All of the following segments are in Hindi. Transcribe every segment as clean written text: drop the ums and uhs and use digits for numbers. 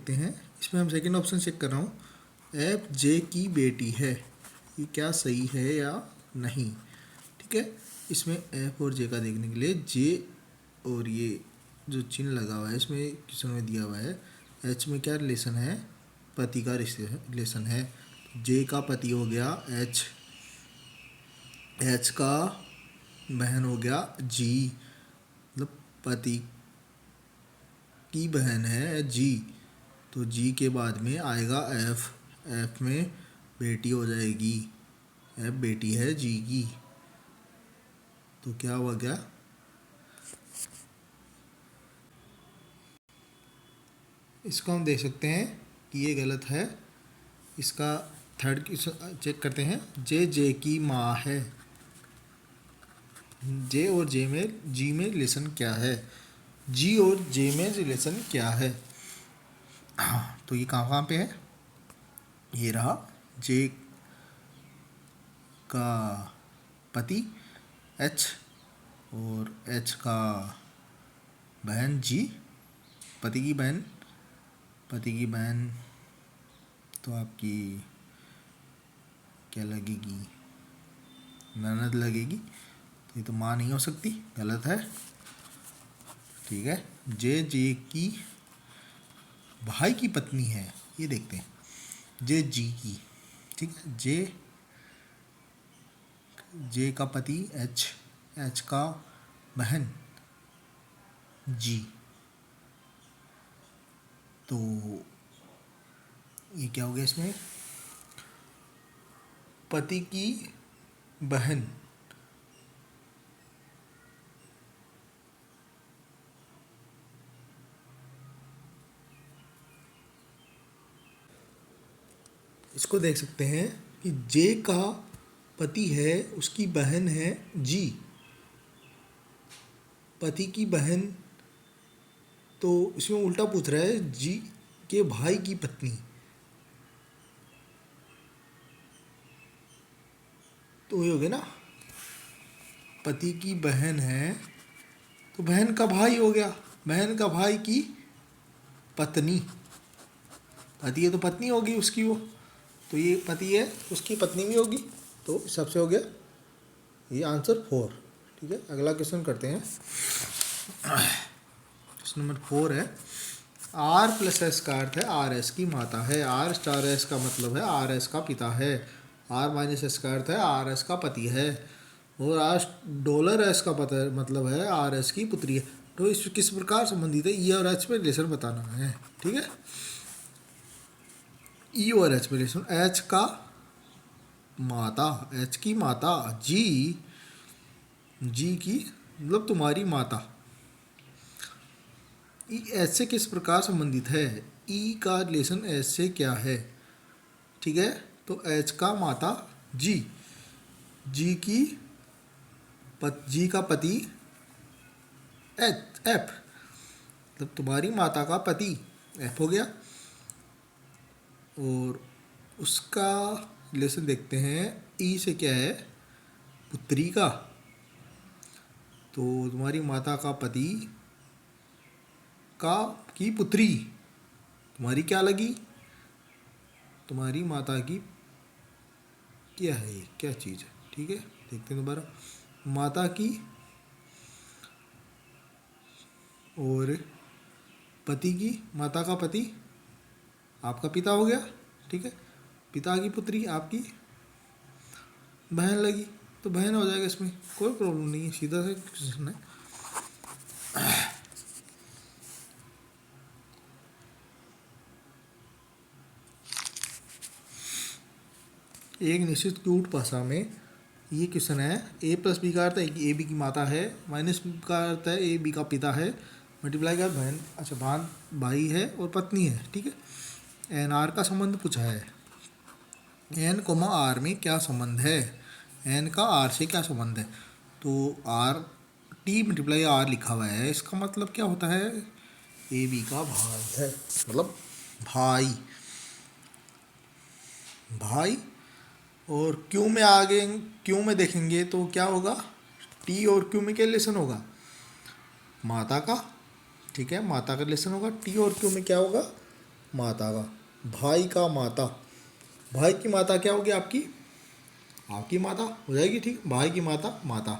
देखते हैं। इसमें हम सेकंड ऑप्शन चेक कर रहा हूँ, एफ जे की बेटी है, ये क्या सही है या नहीं। ठीक है, इसमें एफ और जे का देखने के लिए जे और ये जो चिन्ह लगा हुआ है इसमें क्वेश्चन में दिया हुआ है एच में क्या रिलेशन है, पति का रिलेशन है। जे का पति हो गया एच, एच का बहन हो गया जी, मतलब पति की बहन है जी, तो जी के बाद में आएगा एफ, एफ में बेटी हो जाएगी, एफ बेटी है जी की, तो क्या हुआ गया, इसको हम देख सकते हैं कि ये गलत है। इसका थर्ड चेक करते हैं, जे की माँ है, जे और जे में जी में रिलेशन क्या है, जी और जे में रिलेशन क्या है। तो ये कहाँ कहाँ पे है, ये रहा जे का पति एच और एच का बहन जी, पति की बहन, पति की बहन तो आपकी क्या लगेगी, ननद लगेगी, तो ये तो माँ नहीं हो सकती, गलत है। ठीक है, जे की भाई की पत्नी है, ये देखते हैं, जे जी की, ठीक है, जे का पति एच, एच का बहन जी, तो ये क्या हो गया इसमें, पति की बहन, इसको देख सकते हैं कि जे का पति है, उसकी बहन है जी, पति की बहन, तो इसमें उल्टा पूछ रहा है जी के भाई की पत्नी, तो ये हो गया ना, पति की बहन है तो बहन का भाई हो गया, बहन का भाई की पत्नी, पति है तो पत्नी होगी उसकी वो, तो ये पति है उसकी पत्नी भी होगी, तो सबसे हो गया ये आंसर 4। ठीक है, अगला क्वेश्चन करते हैं। क्वेश्चन नंबर 4 है, आर प्लस एस का अर्थ है आर एस की माता है, आर स्टार एस का मतलब है आर एस का पिता है, आर माइनस एस का अर्थ है आर एस का पति है, और आर डॉलर एस का पता मतलब है आर एस की पुत्री है। तो इस किस प्रकार संबंधित है, ई और एच में रिलेशन बताना है। ठीक है, ई और एच में रिलेशन, एच का माता, एच की माता, जी, जी की मतलब तुम्हारी माता, ई एच से किस प्रकार संबंधित है, ई का रिलेशन एच से क्या है। ठीक है, तो एच का माता जी, जी की जी का पति एच, एफ मतलब तुम्हारी माता का पति एफ हो गया, और उसका रिलेशन देखते हैं ई से क्या है, पुत्री का, तो तुम्हारी माता का पति का की पुत्री, तुम्हारी क्या लगी, तुम्हारी माता की क्या है, ये क्या चीज़ है। ठीक है, देखते हैं दोबारा, माता की और पति की, माता का पति आपका पिता हो गया, ठीक है, पिता की पुत्री आपकी बहन लगी, तो बहन हो जाएगा, इसमें कोई प्रॉब्लम नहीं है, सीधा सा क्वेश्चन है। एक निश्चित क्यूट भाषा में ये क्वेश्चन है, ए प्लस बी का अर्थ है कि ए बी की माता है, माइनस बी का अर्थ है ए बी का पिता है, मल्टीप्लाई का बहन, अच्छा भान भाई है और पत्नी है। ठीक है, एन आर का संबंध पूछा है, एन कोमा आर में क्या संबंध है, एन का आर से क्या संबंध है, तो आर टी मल्टीप्लाई आर लिखा हुआ है, इसका मतलब क्या होता है, ए बी का भाई है, मतलब भाई, भाई, और क्यू में आगे क्यू में देखेंगे तो क्या होगा, टी और क्यू में क्या रिलेशन होगा, माता का। ठीक है, माता का रिलेशन होगा, टी और क्यू में क्या होगा, माता का, भाई का माता, भाई की माता क्या होगी आपकी, आपकी माता हो जाएगी, ठीक। भाई की माता माता,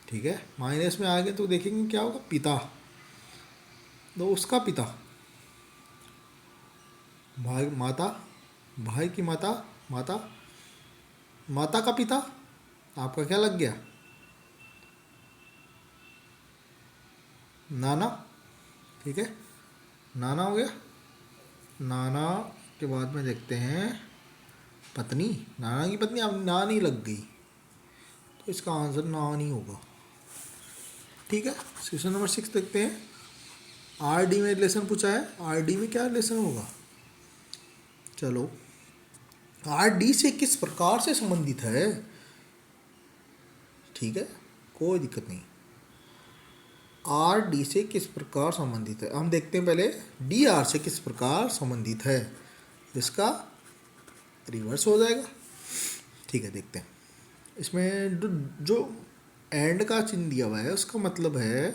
ठीक है। माइनस में आगे तो देखेंगे क्या होगा, पिता, तो उसका पिता, भाई माता, भाई की माता माता, माता का पिता, आपका क्या लग गया, नाना, ठीक है। नाना हो गया। नाना के बाद में देखते हैं पत्नी, नाना की पत्नी, अब नानी लग गई, तो इसका आंसर नानी होगा, ठीक है। क्वेश्चन नंबर 6 देखते हैं। आरडी में रिलेशन पूछा है, आरडी में क्या रिलेशन होगा, चलो। आरडी से किस प्रकार से संबंधित है, ठीक है, कोई दिक्कत नहीं। आर डी से किस प्रकार संबंधित है, हम देखते हैं पहले डी आर से किस प्रकार संबंधित है, इसका रिवर्स हो जाएगा, ठीक है। देखते हैं इसमें जो एंड का चिन्ह दिया हुआ है उसका मतलब है,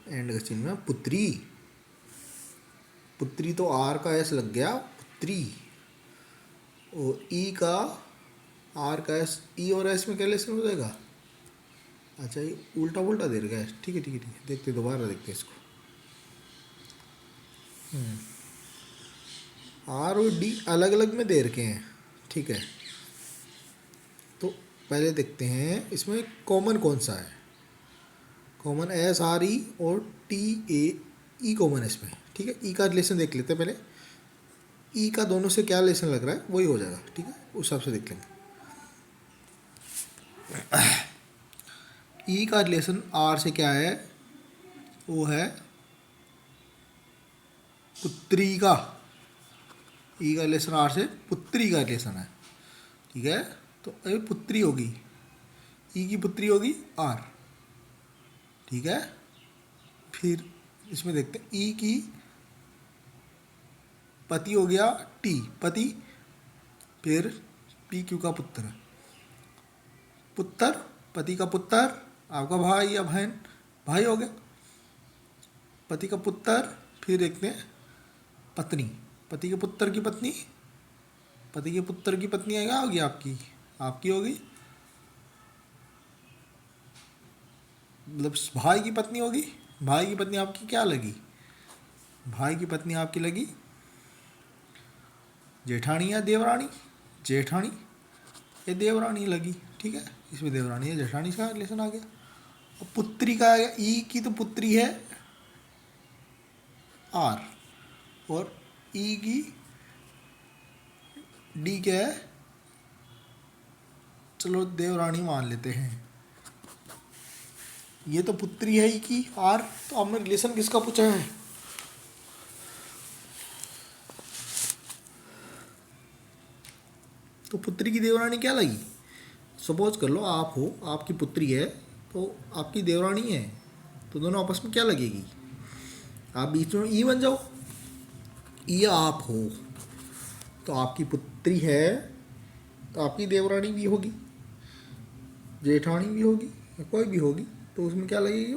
एंड का चिन्ह में पुत्री, पुत्री तो आर का एस लग गया, पुत्री, और ई का, आर का एस, ई और एस में क्या रिलेशन हो जाएगा, अच्छा ये उल्टा उल्टा दे रखा है, ठीक है ठीक है ठीक है। देखते दोबारा देखते हैं इसको, आर और डी अलग अलग में दे रखे हैं, ठीक है। तो पहले देखते हैं इसमें कॉमन कौन सा है, कॉमन एस आर ई और टी ए ई कॉमन है इसमें, ठीक है। ई का रिलेशन देख लेते हैं पहले, ई का दोनों से क्या रिलेशन लग रहा है वही हो जाएगा, ठीक है, उस हिसाब से देख लेंगे। ई का रिलेशन आर से क्या है, वो है पुत्री का, ई का रिलेशन आर से पुत्री का रिलेशन है, ठीक है। तो अभी पुत्री होगी, ई की पुत्री होगी आर, ठीक है। फिर इसमें देखते हैं ई की पति हो गया टी, पति, फिर पी क्यू का पुत्र, पुत्र, पति का पुत्र, आपका भाई या बहन, भाई हो गया, पति का पुत्र। फिर देखते हैं पत्नी, पति के पुत्र की पत्नी, पति के पुत्र की पत्नी क्या होगी आपकी, आपकी होगी, मतलब भाई की पत्नी होगी, भाई की पत्नी आपकी क्या लगी, भाई की पत्नी आपकी लगी जेठानी या देवरानी, जेठानी, ये देवरानी लगी, ठीक है। इसमें देवरानी है जेठानी का रिलेशन आ गया। और पुत्री का आ गया, ई की तो पुत्री है आर, और ई की डी क्या है, चलो देवरानी मान लेते हैं, ये तो पुत्री है ई की आर, तो आपने रिलेशन किसका पूछा है, तो पुत्री की देवरानी क्या लगी, सपोज कर लो आप हो, आपकी पुत्री है तो आपकी देवरानी है, तो दोनों आपस में क्या लगेगी, आप बीच में ई बन जाओ, ई आप हो, तो आपकी पुत्री है तो आपकी देवरानी भी होगी, जेठानी भी होगी, या कोई भी होगी, तो उसमें क्या लगेगी,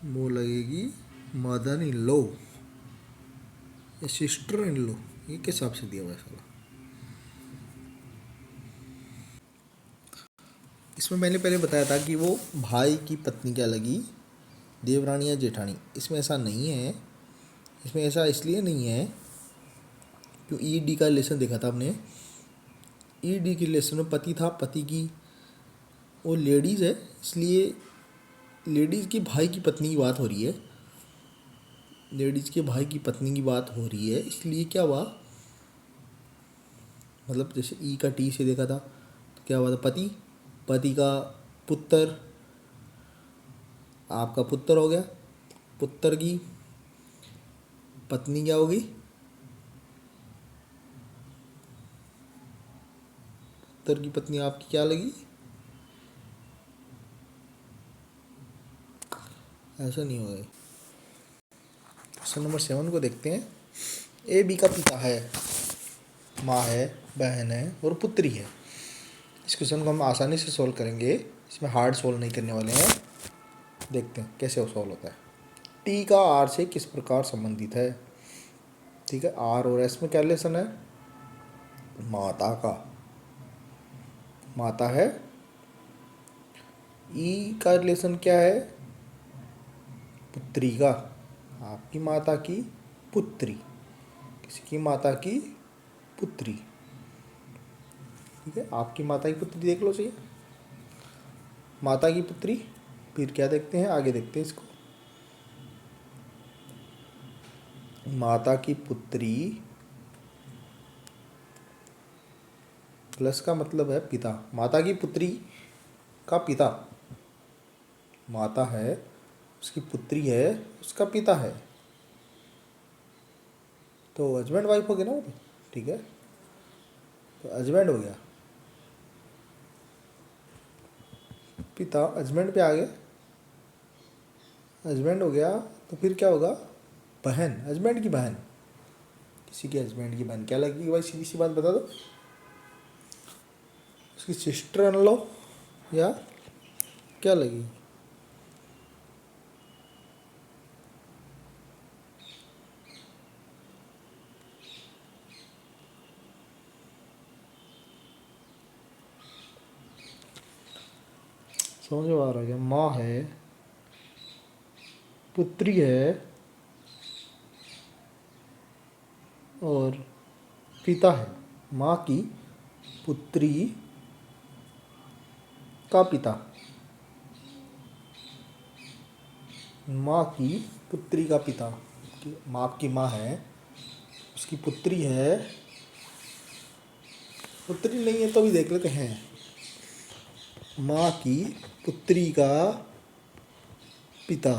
वो लगेगी मदर इन लॉ या सिस्टर इन लॉ, ये किस हिसाब से दिया हुआ है सारा। इसमें मैंने पहले बताया था कि वो भाई की पत्नी क्या लगी, देवरानी या जेठानी, इसमें ऐसा नहीं है, इसमें ऐसा इसलिए नहीं है क्यों, ई डी का रिलेशन देखा था हमने, ई डी के रिलेशन में पति था, पति की वो लेडीज़ है, इसलिए लेडीज़ के भाई की पत्नी की बात हो रही है, लेडीज़ के भाई की पत्नी की बात हो रही है, इसलिए क्या हुआ, मतलब जैसे ई का टी से देखा था तो क्या हुआ था, पति, पति का पुत्र, आपका पुत्र हो गया, पुत्र की पत्नी क्या होगी, पुत्र की पत्नी आपकी क्या लगी, ऐसा नहीं होगा। क्वेश्चन नंबर 7 को देखते हैं। ए बी का पिता है, माँ है, बहन है और पुत्री है। इस क्वेश्चन को हम आसानी से सॉल्व करेंगे, इसमें हार्ड सॉल्व नहीं करने वाले हैं, देखते हैं कैसे वो सॉल्व होता है। टी का आर से किस प्रकार संबंधित है। ठीक है, आर और एस में क्या रिलेशन है, माता का, माता है। ई का रिलेशन क्या है, पुत्री का, आपकी माता की पुत्री, किसी की माता की पुत्री। ठीक है, आपकी माता की पुत्री देख लो सही, माता की पुत्री। फिर क्या देखते हैं, आगे देखते हैं इसको, माता की पुत्री प्लस का मतलब है पिता, माता की पुत्री का पिता, माता है उसकी पुत्री है उसका पिता है, तो हस्बैंड वाइफ हो गया ना वो तो। ठीक है, तो हस्बैंड हो गया, पिता हस्बैंड पे आ गए, हस्बैंड हो गया, तो फिर क्या होगा, बहन, हस्बैंड की बहन, किसी के हस्बैंड की बहन क्या लगेगी भाई, सीधी सी बात बता दो, उसकी सिस्टर इन लॉ या क्या लगेगी। समझ में आ रहा है क्या, माँ है, पुत्री है और पिता है, माँ की पुत्री का पिता, माँ की पुत्री का पिता, माँ की माँ है उसकी पुत्री है, पुत्री नहीं है तो भी देख लेते हैं, माँ की पुत्री का पिता।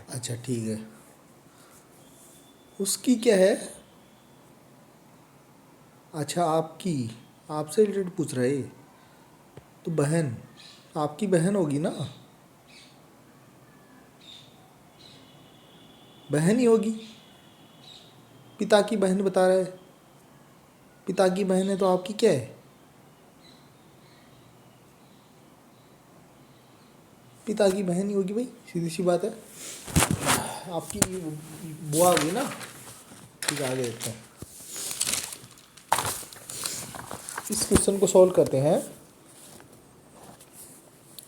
अच्छा ठीक है, उसकी क्या है, अच्छा आपकी, आपसे रिलेटेड पूछ रहा है, तो बहन, आपकी बहन होगी ना, बहन ही होगी, पिता की बहन बता रहा है, पिता की बहन है तो आपकी क्या है, पिता की बहन ही होगी भाई, सीधी सी बात है, आपकी बुआ होगी ना। ठीक है, आगे देखते हैं, इस क्वेश्चन को सॉल्व करते हैं।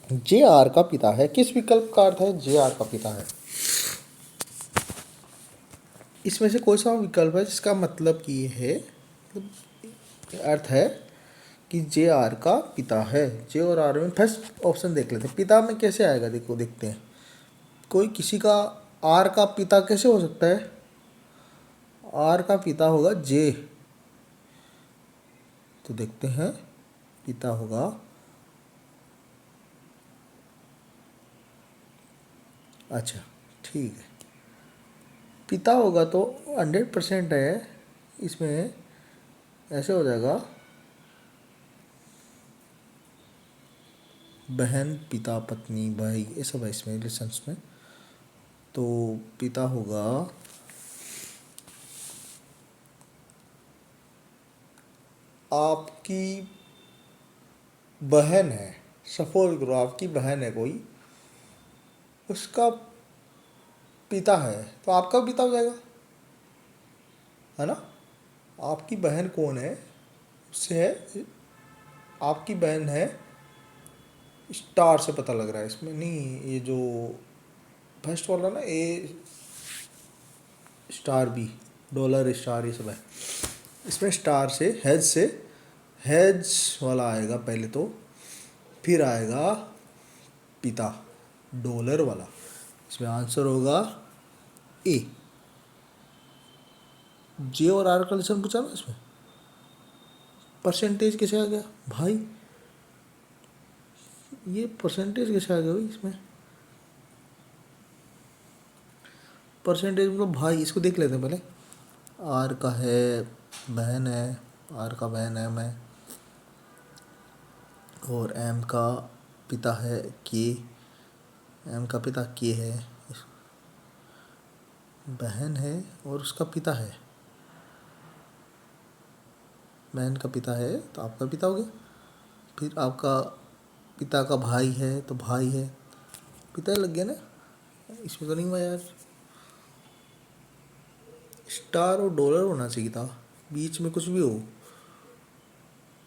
जे आर का पिता है, किस विकल्प का अर्थ है जे आर का पिता है, इसमें से कोई सा विकल्प है जिसका मतलब कि ये है, मतलब अर्थ है कि जे आर का पिता है, जे और आर में फर्स्ट ऑप्शन देख लेते हैं, पिता में कैसे आएगा, देखो देखते हैं, कोई किसी का आर का पिता कैसे हो सकता है, आर का पिता होगा जे, तो देखते हैं, पिता होगा, अच्छा ठीक है, पिता होगा तो 100% है, इसमें ऐसे हो जाएगा, बहन पिता पत्नी भाई ये सब है इसमें रिलेशंस में, तो पिता होगा आपकी बहन है, सपोज करो आपकी बहन है कोई, उसका पिता है तो आपका भी पिता हो जाएगा, है ना, आपकी बहन कौन है, उससे है, आपकी बहन है, स्टार से पता लग रहा है इसमें, नहीं ये जो फर्स्ट वाला ना ए स्टार बी, डॉलर स्टार ये सब है, इसमें स्टार से हैज वाला आएगा पहले तो, फिर आएगा पिता डॉलर वाला, इसमें आंसर होगा ए। जे और आर का लेसन पूछा ना इसमें, परसेंटेज कैसे आ गया भाई, ये परसेंटेज कैसे आ गया भाई इसमें, परसेंटेज मतलब भाई, इसको देख लेते हैं पहले, आर का है बहन है, आर का बहन है मैं, और एम का पिता है के, एम का पिता के है, बहन है और उसका पिता है, बहन का पिता है तो आपका पिता हो गया, फिर आपका पिता का भाई है तो भाई है, पिता लग गया ना, इसमें तो नहीं हुआ यार। स्टार और डॉलर होना चाहिए था, बीच में कुछ भी हो,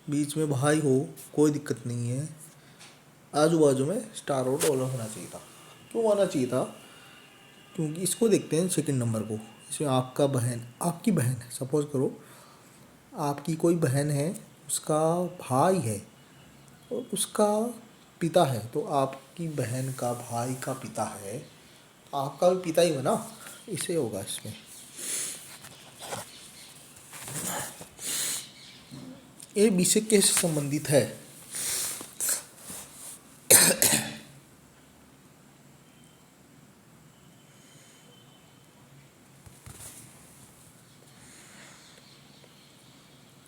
बीच में भाई हो, कोई दिक्कत नहीं है, आजू बाजू में स्टार और डॉलर होना चाहिए था। क्यों आना चाहिए था? क्योंकि इसको देखते हैं सेकंड नंबर को। इसमें आपका बहन, आपकी बहन है, सपोज करो आपकी कोई बहन है, उसका भाई है और उसका पिता है, तो आपकी बहन का भाई का पिता है, आपका भी पिता ही बना, इसे होगा इसमें। ए बी से कैसे संबंधित है?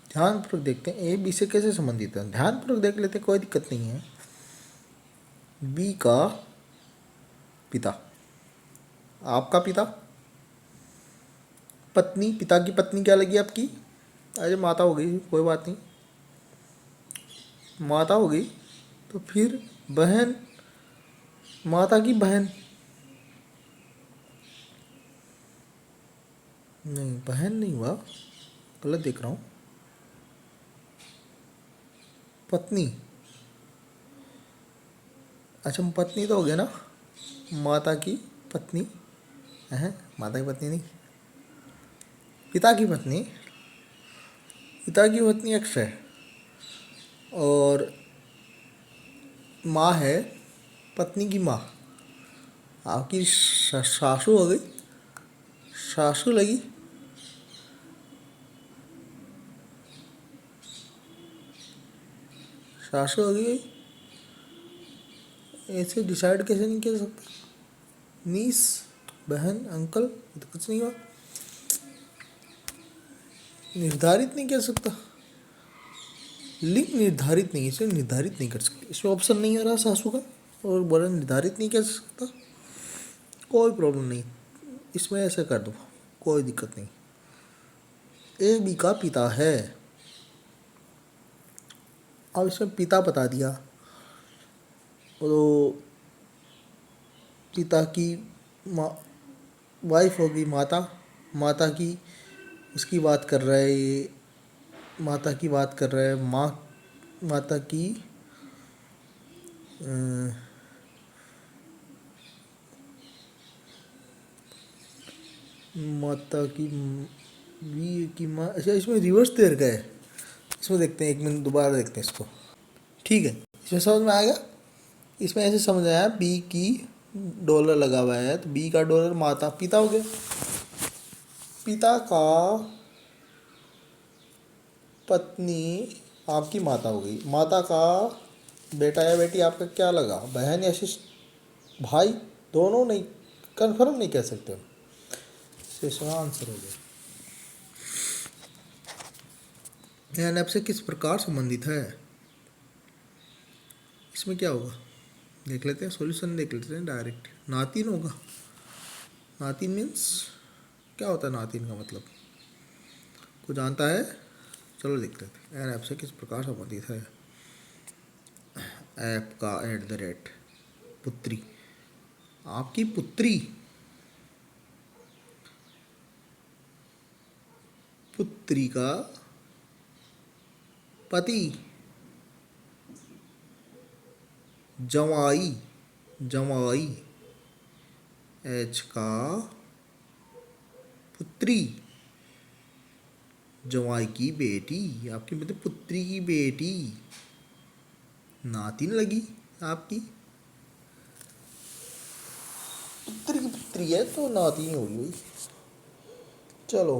ध्यानपूर्वक देखते हैं ए बी से कैसे संबंधित है, ध्यानपूर्वक देख लेते हैं, कोई दिक्कत नहीं है। बी का पिता, आपका पिता, पत्नी, पिता की पत्नी क्या लगी आपकी? अरे माता हो गई, कोई बात नहीं, माता हो गई। तो फिर बहन, माता की बहन, नहीं बहन नहीं हुआ, गलत देख रहा हूँ, पत्नी। अच्छा पत्नी तो हो गया ना, माता की पत्नी है, माता की पत्नी नहीं, पिता की पत्नी, पिता की पत्नी एक्स है, और माँ है, पत्नी की माँ, आपकी सासू हो गई, सासू लगी, सासू हो गई। ऐसे डिसाइड कैसे नहीं कर सकता? नीस, बहन, अंकल, ये तो कुछ नहीं हुआ, निर्धारित नहीं कर सकता, लिंग निर्धारित नहीं, इसे निर्धारित नहीं कर सकते, इसमें ऑप्शन नहीं आ रहा सासू का, और बोला निर्धारित नहीं कर सकता, कोई प्रॉब्लम नहीं, इसमें ऐसे कर दो, कोई दिक्कत नहीं। ए बी का पिता है, अब इसमें पिता बता दिया, तो पिता की माँ, वाइफ होगी माता, माता की उसकी बात कर रहा है ये, माता की बात कर रहा है, माँ, माता की माता की वी की माँ। अच्छा इसमें रिवर्स दे रखा है, इसमें देखते हैं, एक मिनट दोबारा देखते हैं इसको। ठीक है, इसमें समझ में आएगा, इसमें ऐसे समझ आया, बी की डॉलर लगा हुआ है, तो बी का डॉलर माता, पिता हो गया, पिता का पत्नी आपकी माता हो गई, माता का बेटा या बेटी आपका क्या लगा, बहन या भाई, दोनों नहीं, कन्फर्म नहीं कह सकते हम, इसका आंसर हो गया। एन एफ से किस प्रकार संबंधित है, इसमें क्या होगा देख लेते हैं, सॉल्यूशन देख लेते हैं डायरेक्ट। नातिन होगा, नातिन मीन्स क्या होता है, नातिन का मतलब को जानता है, चलो देख लेते हैं। एन ऐप से किस प्रकार संबंधित है, ऐप का @ पुत्री, आपकी पुत्री, पुत्री का पति, जवाई, जवाई, एच का पुत्री, जवाई की बेटी, आपकी मतलब पुत्री की बेटी, नातिन लगी आपकी, पुत्री की पुत्री है तो नातिन होगी भाई, चलो।